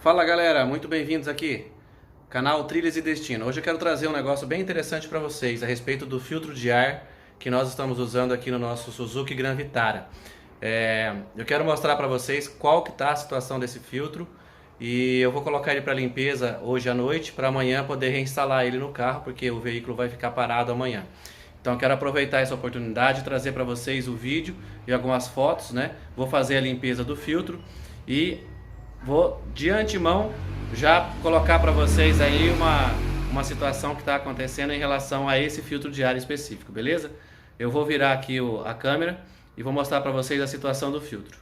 Fala galera, muito bem-vindos aqui, canal Trilhas e Destino. Hoje eu quero trazer um negócio bem interessante para vocês a respeito do filtro de ar que nós estamos usando aqui no nosso Suzuki Gran Vitara. Eu quero mostrar para vocês qual que está a situação desse filtro e eu vou colocar ele para limpeza hoje à noite para amanhã poder reinstalar ele no carro porque o veículo vai ficar parado amanhã. Então eu quero aproveitar essa oportunidade e trazer para vocês o vídeo e algumas fotos, né? Vou fazer a limpeza do filtro e vou de antemão já colocar para vocês aí uma situação que está acontecendo em relação a esse filtro de ar específico, beleza? Eu vou virar aqui a câmera e vou mostrar para vocês a situação do filtro.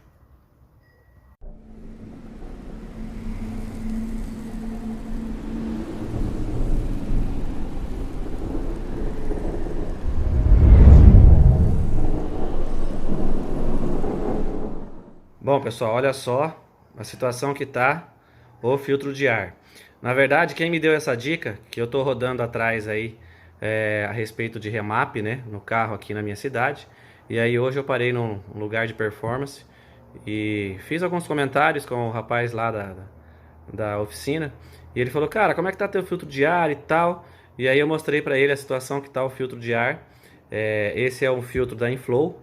Bom pessoal, olha só a situação que está o filtro de ar. Na verdade, quem me deu essa dica, que eu estou rodando atrás aí a respeito de remap, né, no carro aqui na minha cidade. E aí hoje eu parei num lugar de performance e fiz alguns comentários com o rapaz lá da oficina. E ele falou, cara, como é que tá teu filtro de ar e tal? E aí eu mostrei para ele a situação que tá o filtro de ar. Esse é um filtro da Inflow.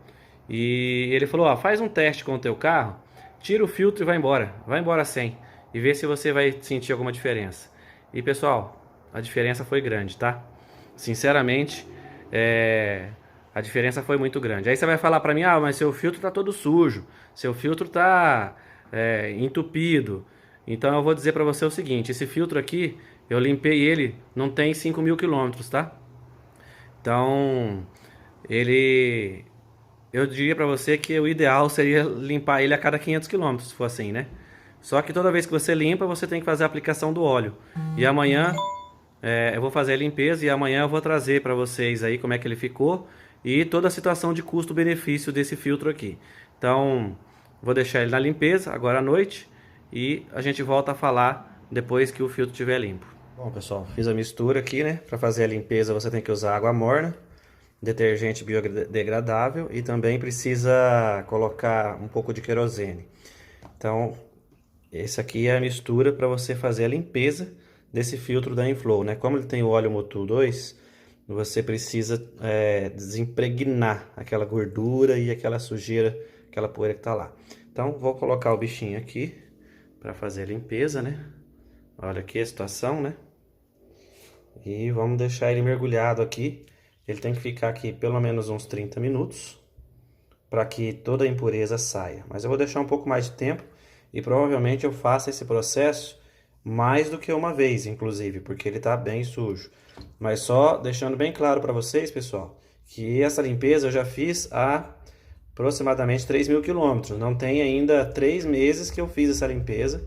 E ele falou, ó, faz um teste com o teu carro, tira o filtro e vai embora sem, e vê se você vai sentir alguma diferença. E pessoal, a diferença foi grande, tá? Sinceramente, a diferença foi muito grande. Aí você vai falar pra mim, ah, mas seu filtro tá todo sujo, seu filtro tá entupido. Então eu vou dizer pra você o seguinte, esse filtro aqui, eu limpei ele, não tem 5.000 quilômetros, tá? Então, ele... Eu diria pra você que o ideal seria limpar ele a cada 500 quilômetros, se for assim, né? Só que toda vez que você limpa, você tem que fazer a aplicação do óleo. E amanhã eu vou fazer a limpeza e amanhã eu vou trazer pra vocês aí como é que ele ficou e toda a situação de custo-benefício desse filtro aqui. Então, vou deixar ele na limpeza agora à noite e a gente volta a falar depois que o filtro estiver limpo. Bom, pessoal, fiz a mistura aqui, né? Para fazer a limpeza você tem que usar água morna, detergente biodegradável e também precisa colocar um pouco de querosene. Então, esse aqui é a mistura para você fazer a limpeza desse filtro da Inflow, né? Como ele tem o óleo Motul 2, você precisa desimpregnar aquela gordura e aquela sujeira, aquela poeira que tá lá. Então, vou colocar o bichinho aqui para fazer a limpeza, né? Olha aqui a situação, né? E vamos deixar ele mergulhado aqui. Ele tem que ficar aqui pelo menos uns 30 minutos para que toda a impureza saia. Mas eu vou deixar um pouco mais de tempo e provavelmente eu faço esse processo mais do que uma vez, inclusive, porque ele está bem sujo. Mas só deixando bem claro para vocês, pessoal, que essa limpeza eu já fiz há aproximadamente 3.000 quilômetros. Não tem ainda 3 meses que eu fiz essa limpeza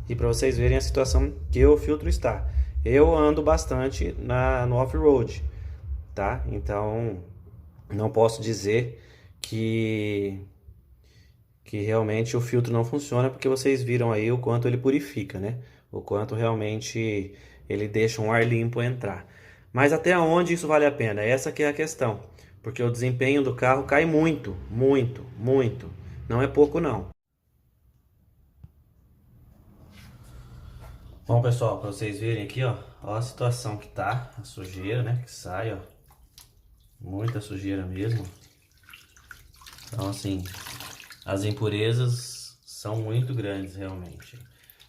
e para vocês verem a situação que o filtro está. Eu ando bastante no off-road, tá? Então, não posso dizer que realmente o filtro não funciona, porque vocês viram aí o quanto ele purifica, né? O quanto realmente ele deixa um ar limpo entrar. Mas até onde isso vale a pena? Essa que é a questão. Porque o desempenho do carro cai muito, muito, muito. Não é pouco não. Bom, pessoal, para vocês verem aqui, ó a situação que tá, a sujeira, né, que sai, ó. Muita sujeira mesmo. Então, assim, as impurezas são muito grandes, realmente.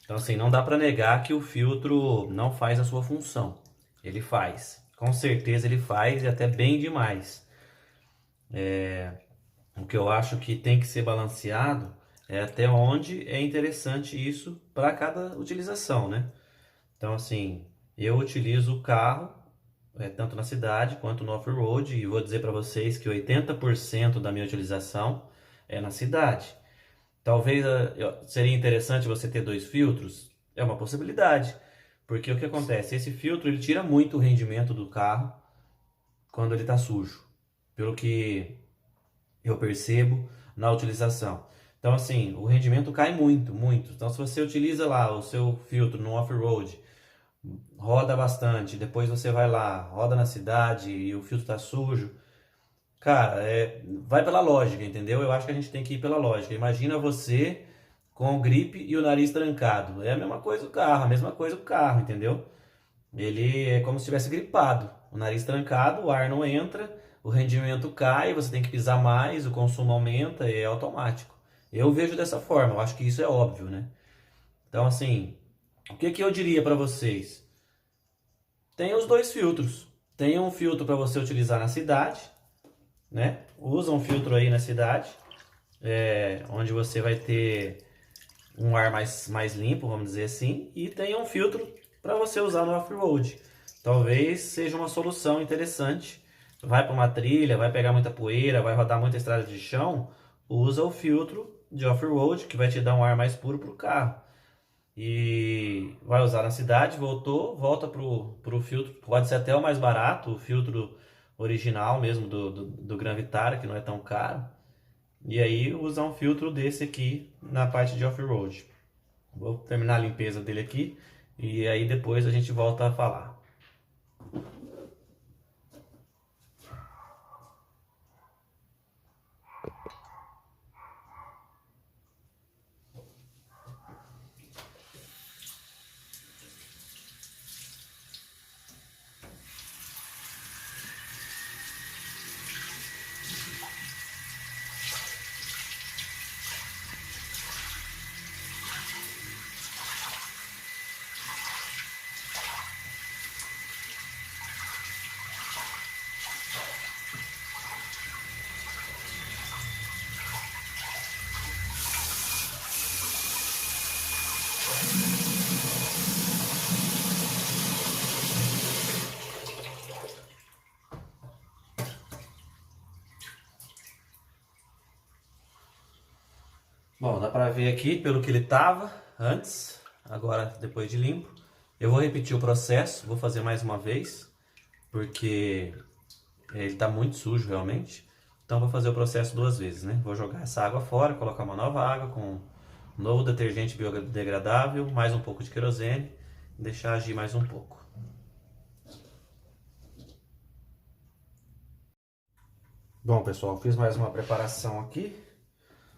Então, assim, não dá para negar que o filtro não faz a sua função. Ele faz. Com certeza ele faz e até bem demais. O que eu acho que tem que ser balanceado é até onde é interessante isso para cada utilização, né? Então, assim, eu utilizo o carro tanto na cidade quanto no off-road, e vou dizer para vocês que 80% da minha utilização é na cidade. Talvez seria interessante você ter 2 filtros, é uma possibilidade, porque o que acontece? Esse filtro ele tira muito o rendimento do carro quando ele está sujo, pelo que eu percebo na utilização. Então, assim, o rendimento cai muito, muito. Então, se você utiliza lá o seu filtro no off-road, roda bastante, depois você vai lá, roda na cidade e o filtro tá sujo, cara, vai pela lógica, entendeu? Eu acho que a gente tem que ir pela lógica. Imagina você com gripe e o nariz trancado. É a mesma coisa o carro, a mesma coisa o carro, entendeu? Ele é como se estivesse gripado. O nariz trancado, o ar não entra, o rendimento cai, você tem que pisar mais, o consumo aumenta, é automático. Eu vejo dessa forma, eu acho que isso é óbvio, né? Então, assim, o que que eu diria para vocês? Tem os dois filtros. Tem um filtro para você utilizar na cidade, né? Usa um filtro aí na cidade, onde você vai ter um ar mais limpo, vamos dizer assim, e tem um filtro para você usar no off-road. Talvez seja uma solução interessante. Vai para uma trilha, vai pegar muita poeira, vai rodar muita estrada de chão, usa o filtro de off-road que vai te dar um ar mais puro para o carro. E vai usar na cidade, voltou, volta pro filtro, pode ser até o mais barato, o filtro original mesmo do Gran Vitara, que não é tão caro. E aí usar um filtro desse aqui na parte de off-road. Vou terminar a limpeza dele aqui e aí depois a gente volta a falar. Bom, dá pra ver aqui pelo que ele tava antes, agora depois de limpo. Eu vou repetir o processo, vou fazer mais uma vez, porque ele tá muito sujo realmente. Então vou fazer o processo duas vezes, né? Vou jogar essa água fora, colocar uma nova água com um novo detergente biodegradável, mais um pouco de querosene, e deixar agir mais um pouco. Bom, pessoal, fiz mais uma preparação aqui.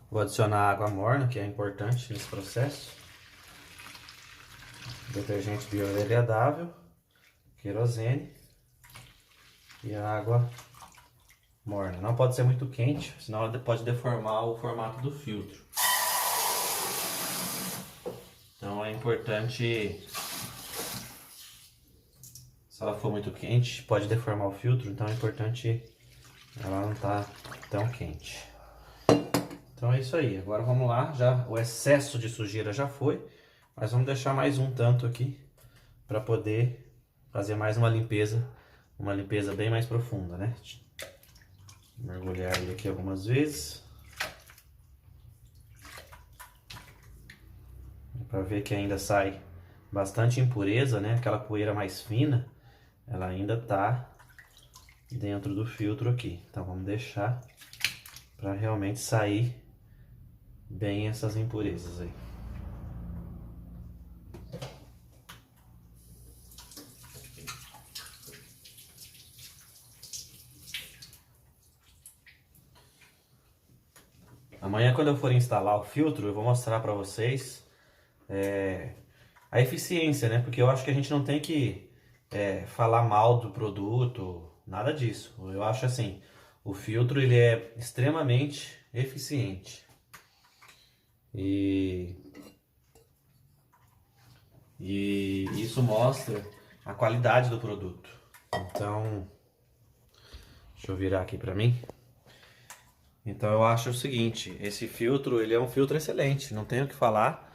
Vou adicionar água morna, que é importante nesse processo. Detergente biodegradável, querosene e a água morna. Não pode ser muito quente, senão ela pode deformar o formato do filtro. Então é importante, se ela for muito quente, pode deformar o filtro, então é importante ela não estar tão quente. Então é isso aí, agora vamos lá, já o excesso de sujeira já foi, mas vamos deixar mais um tanto aqui para poder fazer mais uma limpeza bem mais profunda, né? Mergulhar ele aqui algumas vezes. Para ver que ainda sai bastante impureza, né? Aquela poeira mais fina, ela ainda tá dentro do filtro aqui. Então vamos deixar para realmente sair bem essas impurezas aí. Amanhã, quando eu for instalar o filtro, eu vou mostrar para vocês a eficiência, né? Porque eu acho que a gente não tem que falar mal do produto, nada disso. Eu acho assim, o filtro ele é extremamente eficiente. E isso mostra a qualidade do produto. Então, deixa eu virar aqui para mim. Então eu acho o seguinte, esse filtro ele é um filtro excelente, não tenho o que falar.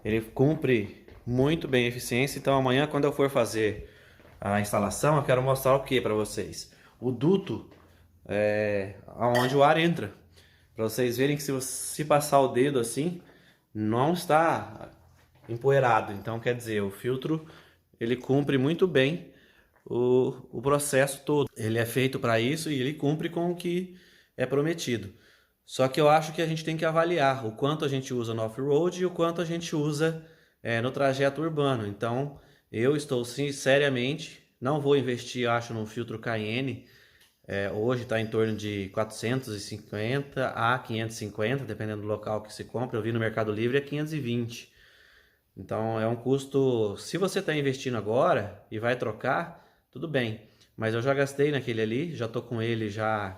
Ele cumpre muito bem a eficiência. Então amanhã, quando eu for fazer a instalação, eu quero mostrar o que para vocês? O duto aonde o ar entra, para vocês verem que se passar o dedo assim, não está empoeirado. Então quer dizer, o filtro ele cumpre muito bem o processo todo. Ele é feito para isso e ele cumpre com o que é prometido. Só que eu acho que a gente tem que avaliar o quanto a gente usa no off-road e o quanto a gente usa no trajeto urbano. Então eu estou sim, seriamente, não vou investir, acho, num filtro Cayenne Hoje está em torno de 450 a 550, dependendo do local que se compra. Eu vi no Mercado Livre é 520. Então é um custo, se você está investindo agora e vai trocar, tudo bem. Mas eu já gastei naquele ali, já estou com ele já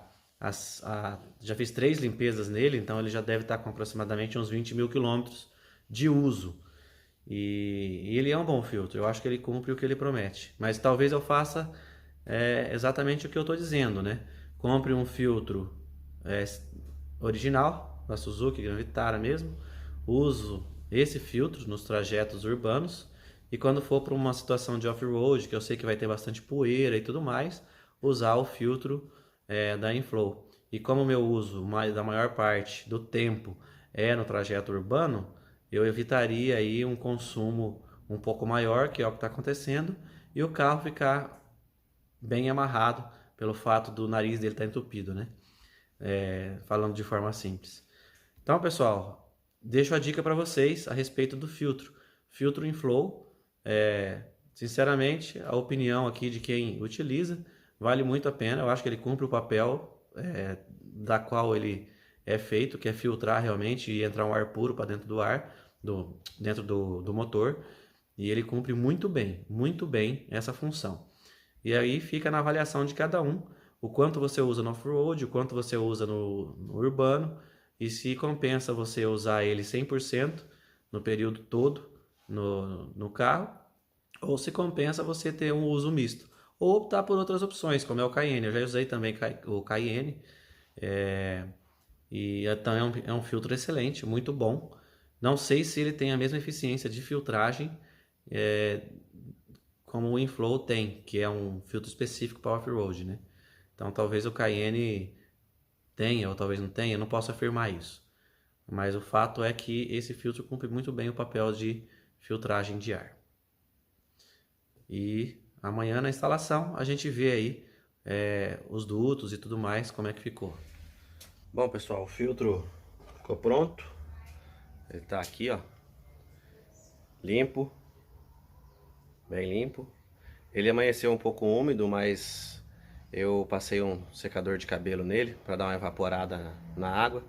fiz 3 limpezas nele, então ele já deve estar com aproximadamente uns 20 mil quilômetros de uso. E ele é um bom filtro, eu acho que ele cumpre o que ele promete. Mas talvez eu faça exatamente o que eu estou dizendo, né? Compre um filtro é, original, da Suzuki, Gran Vitara mesmo. Uso esse filtro nos trajetos urbanos. E quando for para uma situação de off-road, que eu sei que vai ter bastante poeira e tudo mais, usar o filtro da Inflow. E como o meu uso da maior parte do tempo é no trajeto urbano, eu evitaria aí um consumo um pouco maior, que é o que está acontecendo, e o carro ficar bem amarrado pelo fato do nariz dele estar entupido, né? Falando de forma simples. Então, pessoal, deixo a dica para vocês a respeito do filtro. Filtro Inflow, sinceramente, a opinião aqui de quem utiliza, vale muito a pena. Eu acho que ele cumpre o papel da qual ele é feito, que é filtrar realmente e entrar um ar puro para dentro do ar, dentro do motor. E ele cumpre muito bem essa função. E aí fica na avaliação de cada um, o quanto você usa no off-road, o quanto você usa no urbano, e se compensa você usar ele 100% no período todo no carro, ou se compensa você ter um uso misto, ou optar por outras opções, como é o Cayenne. Eu já usei também o Cayenne, e então é um filtro excelente, muito bom. Não sei se ele tem a mesma eficiência de filtragem como o Inflow tem, que é um filtro específico para off-road, né? Então talvez o Cayenne tenha, ou talvez não tenha, eu não posso afirmar isso. Mas o fato é que esse filtro cumpre muito bem o papel de filtragem de ar. E amanhã na instalação a gente vê aí os dutos e tudo mais, como é que ficou. Bom, pessoal, o filtro ficou pronto. Ele tá aqui, ó, limpo, bem limpo. Ele amanheceu um pouco úmido, mas eu passei um secador de cabelo nele para dar uma evaporada na água.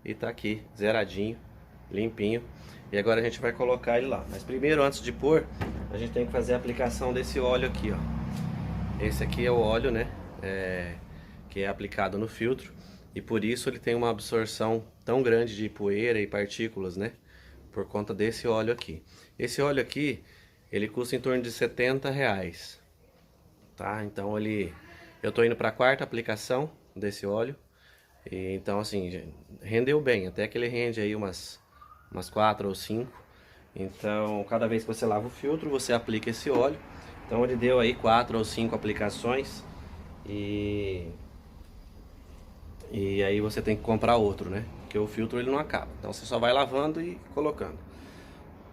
E tá aqui, zeradinho, limpinho. E agora a gente vai colocar ele lá. Mas primeiro, antes de pôr, a gente tem que fazer a aplicação desse óleo aqui, ó. Esse aqui é o óleo, né? Que é aplicado no filtro. E por isso ele tem uma absorção tão grande de poeira e partículas, né? Por conta desse óleo aqui. Esse óleo aqui, ele custa em torno de R$70, tá? Então eu tô indo para a quarta aplicação desse óleo. E, então assim, rendeu bem, até que ele rende aí umas 4 ou 5. Então cada vez que você lava o filtro, você aplica esse óleo. Então ele deu aí 4 ou 5 aplicações. E aí você tem que comprar outro, né? Porque o filtro ele não acaba. Então você só vai lavando e colocando.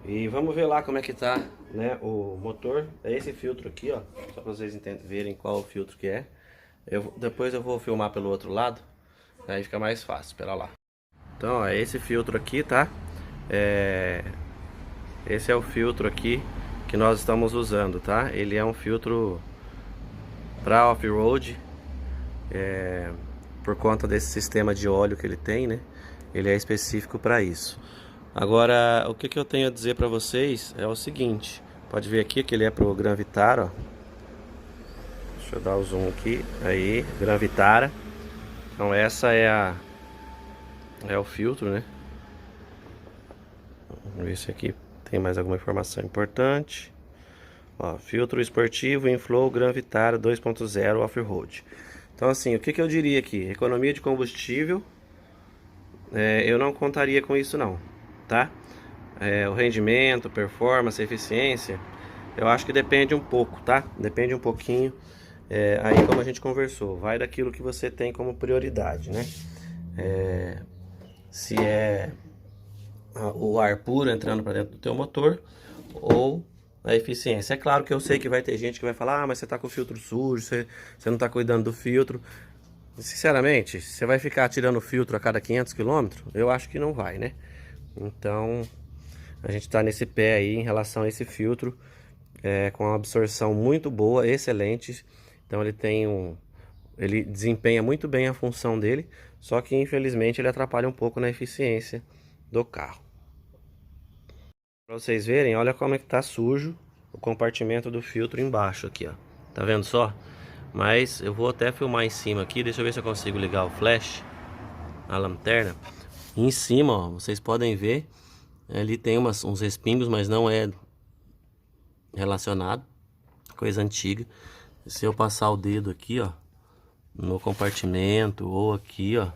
E vamos ver lá como é que tá, né, o motor. É esse filtro aqui, ó, só para vocês verem qual o filtro que é. Depois eu vou filmar pelo outro lado, aí fica mais fácil, espera lá. Então, ó, é esse filtro aqui, tá? Esse é o filtro aqui que nós estamos usando, tá? Ele é um filtro para off-road, por conta desse sistema de óleo que ele tem, né? Ele é específico para isso. Agora, o que eu tenho a dizer para vocês é o seguinte. Pode ver aqui que ele é pro Gran Vitara, ó. Deixa eu dar o zoom aqui. Aí, Gran Vitara. Então essa é o filtro, né? Vamos ver se aqui tem mais alguma informação importante. Ó, filtro esportivo Inflow Gran Vitara 2.0 Off-Road. Então assim, o que eu diria aqui? Economia de combustível, eu não contaria com isso não, tá? O rendimento, performance, eficiência, eu acho que depende um pouco, tá? Depende um pouquinho. Aí como a gente conversou, vai daquilo que você tem como prioridade, né? Se é o ar puro entrando para dentro do teu motor ou a eficiência. É claro que eu sei que vai ter gente que vai falar, mas você tá com o filtro sujo, você não tá cuidando do filtro. Sinceramente, você vai ficar tirando o filtro a cada 500 km? Eu acho que não vai, né? Então, a gente tá nesse pé aí em relação a esse filtro, com uma absorção muito boa, excelente. Então ele tem ele desempenha muito bem a função dele, só que infelizmente ele atrapalha um pouco na eficiência do carro. Para vocês verem, olha como é que tá sujo o compartimento do filtro embaixo aqui, ó. Tá vendo só? Mas eu vou até filmar em cima aqui, deixa eu ver se eu consigo ligar o flash, a lanterna. E em cima, ó, vocês podem ver, ali tem uns respingos, mas não é relacionado, coisa antiga. Se eu passar o dedo aqui, ó, no compartimento ou aqui, ó,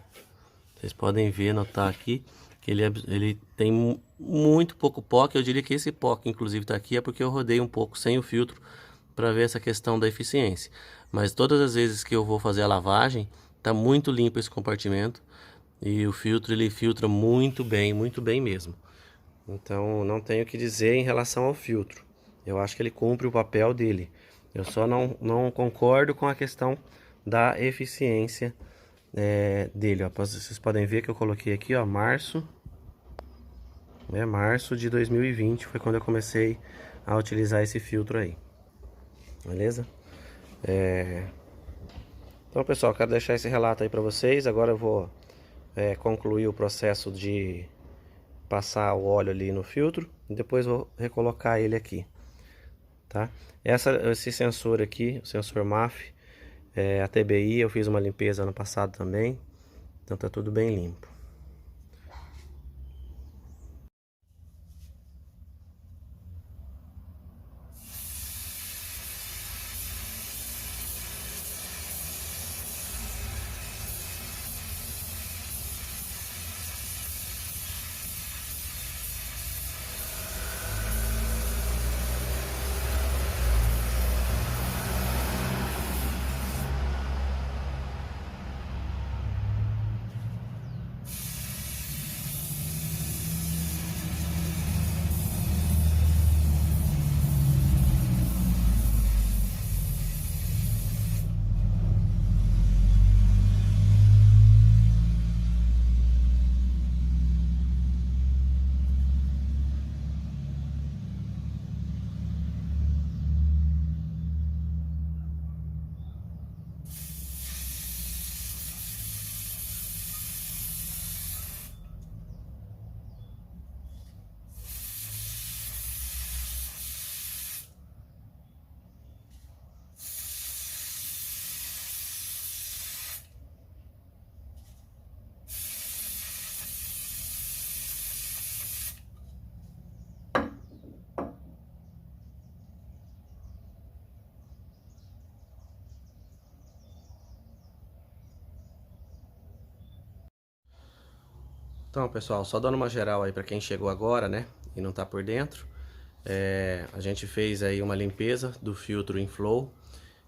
vocês podem ver, notar aqui que ele tem muito pouco pó, que eu diria que esse pó que inclusive tá aqui é porque eu rodei um pouco sem o filtro para ver essa questão da eficiência. Mas todas as vezes que eu vou fazer a lavagem, tá muito limpo esse compartimento e o filtro ele filtra muito bem mesmo. Então não tenho o que dizer em relação ao filtro. Eu acho que ele cumpre o papel dele. Eu só não concordo com a questão da eficiência dele. Ó. Vocês podem ver que eu coloquei aqui, ó, março de 2020 foi quando eu comecei a utilizar esse filtro aí. Beleza? Então, pessoal, quero deixar esse relato aí para vocês. Agora eu vou concluir o processo de passar o óleo ali no filtro e depois vou recolocar ele aqui, tá? Esse sensor aqui, o sensor MAF, a TBI, eu fiz uma limpeza ano passado também, então tá tudo bem limpo. Então, pessoal, só dando uma geral aí para quem chegou agora, né, e não tá por dentro. A gente fez aí uma limpeza do filtro Inflow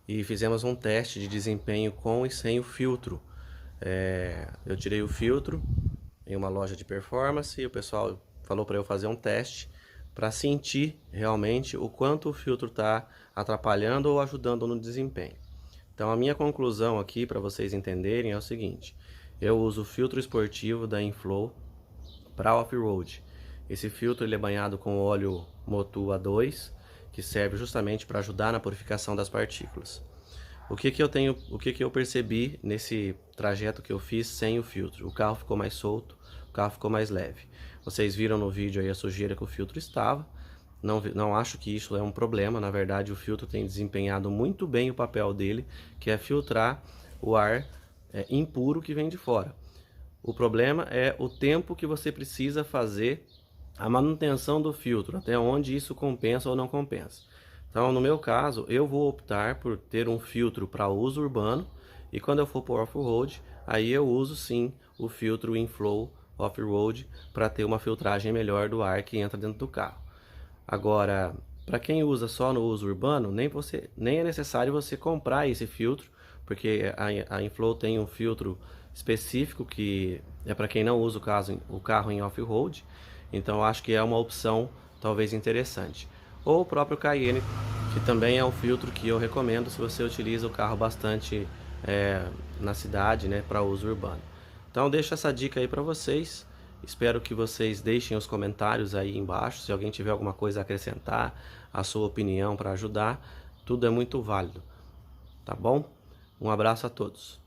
e fizemos um teste de desempenho com e sem o filtro. Eu tirei o filtro em uma loja de performance e o pessoal falou para eu fazer um teste para sentir realmente o quanto o filtro está atrapalhando ou ajudando no desempenho. Então a minha conclusão aqui para vocês entenderem é o seguinte: eu uso o filtro esportivo da Inflow para off-road. Esse filtro ele é banhado com óleo Motul A2, que serve justamente para ajudar na purificação das partículas. O que eu percebi nesse trajeto que eu fiz sem o filtro? O carro ficou mais solto, o carro ficou mais leve. Vocês viram no vídeo aí a sujeira que o filtro estava. Não acho que isso é um problema, na verdade o filtro tem desempenhado muito bem o papel dele, que é filtrar o ar impuro que vem de fora. O problema é o tempo que você precisa fazer a manutenção do filtro, até onde isso compensa ou não compensa. Então, no meu caso, eu vou optar por ter um filtro para uso urbano e quando eu for para off-road, aí eu uso sim o filtro Inflow Off-Road para ter uma filtragem melhor do ar que entra dentro do carro. Agora, para quem usa só no uso urbano, nem é necessário você comprar esse filtro, porque a Inflow tem um filtro específico que é para quem não usa o carro em off-road, então acho que é uma opção talvez interessante. Ou o próprio Cayenne, que também é um filtro que eu recomendo se você utiliza o carro bastante na cidade, né, para uso urbano. Então deixo essa dica aí para vocês. Espero que vocês deixem os comentários aí embaixo, se alguém tiver alguma coisa a acrescentar, a sua opinião para ajudar, tudo é muito válido, tá bom? Um abraço a todos.